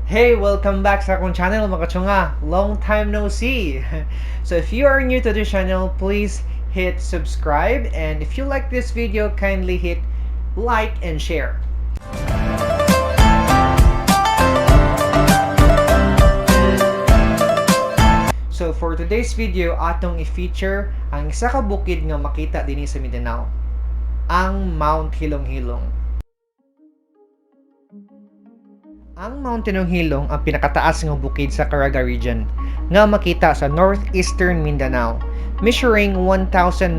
Hey, welcome back sa akong channel mga kachunga. Long time no see. So if you are new to this channel, please hit subscribe, and if you like this video, kindly hit like and share. So for today's video, atong i-feature ang isa ka bukid nga makita dinhi sa Mindanao, ang Mount Hilong-Hilong. Ang Mount Hilong-Hilong ang pinakataas nga bukid sa Caraga Region nga makita sa northeastern Mindanao, measuring 1,936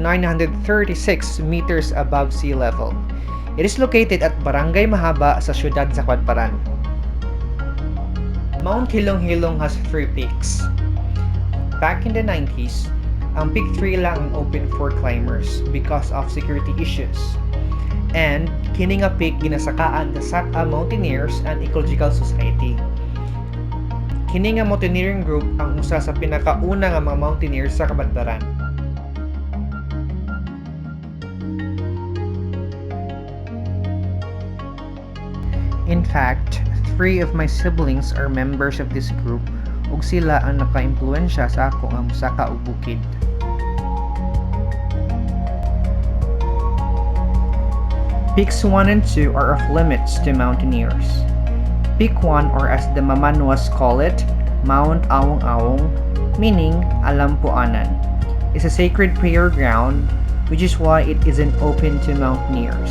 meters above sea level. It is located at Barangay Mahaba sa siyudad sa Kwadparan. Mount Hilong-Hilong has 3 peaks. Back in the 90s, ang Peak 3 lang ang open for climbers because of security issues. And kini nga peak ginasakaan the Saka Mountaineers and Ecological Society. Kini nga mountaineering group ang usa sa pinakauna nga mga mountaineers sa Kabadbaran. In fact, 3 of my siblings are members of this group ug sila ang naka-impluwensya sa ako nga mosaka og bukid. Peaks 1 and 2 are off limits to mountaineers. Peak 1, or as the Mamanuas call it, Mount Awong-Awong, meaning Alampuanan, is a sacred prayer ground, which is why it isn't open to mountaineers.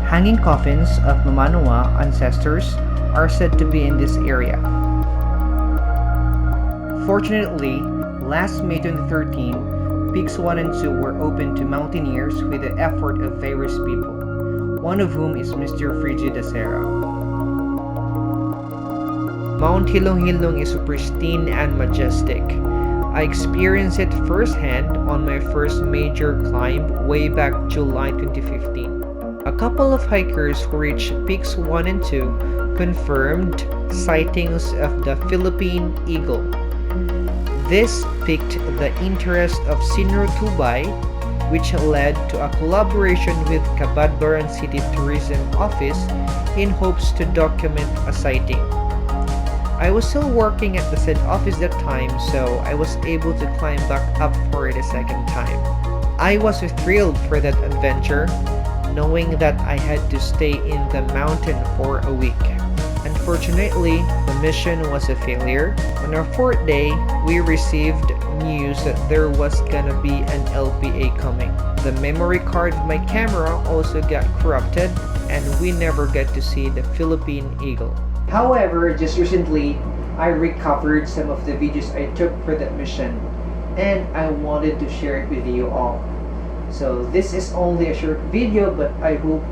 Hanging coffins of Mamanua ancestors are said to be in this area. Fortunately, last May 2013, Peaks 1 and 2 were open to mountaineers with the effort of various people, one of whom is Mr. Frigid Acera. Mount Hilong-Hilong is pristine and majestic. I experienced it firsthand on my first major climb way back July 2015. A couple of hikers who reached Peaks 1 and 2 confirmed sightings of the Philippine eagle. This piqued the interest of Senior Tubay, which led to a collaboration with Cabadbaran City Tourism Office in hopes to document a sighting. I was still working at the said office that time, so I was able to climb back up for it a second time. I was thrilled for that adventure, knowing that I had to stay in the mountain for a week. Unfortunately, the mission was a failure. On our 4th day, we received news that there was gonna be an LPA coming. The memory card of my camera also got corrupted, and we never got to see the Philippine eagle. However, just recently, I recovered some of the videos I took for that mission, and I wanted to share it with you all. So this is only a short video, but I hope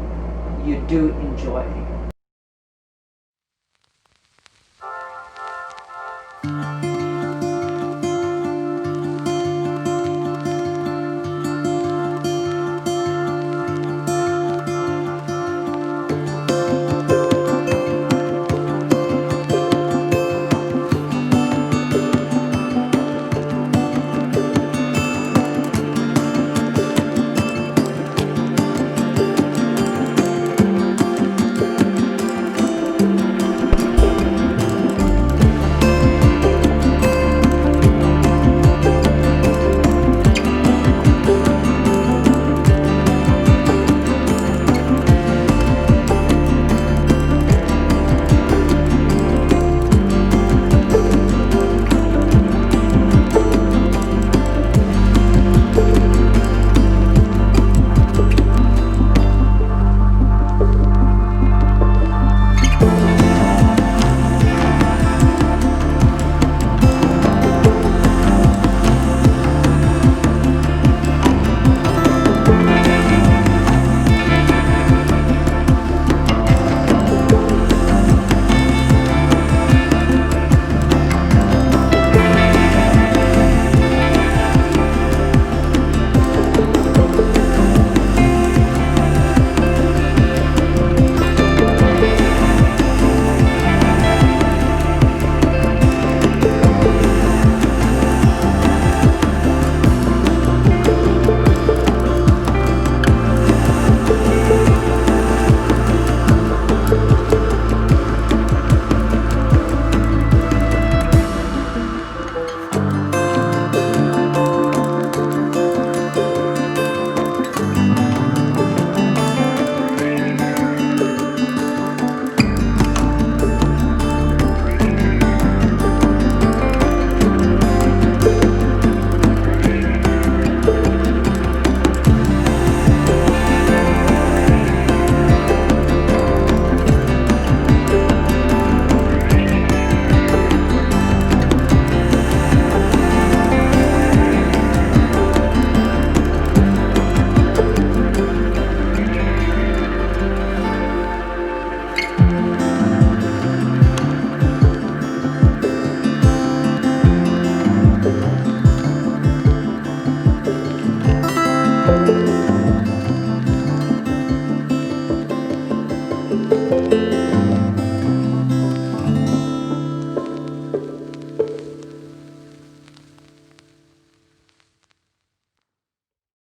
you do enjoy.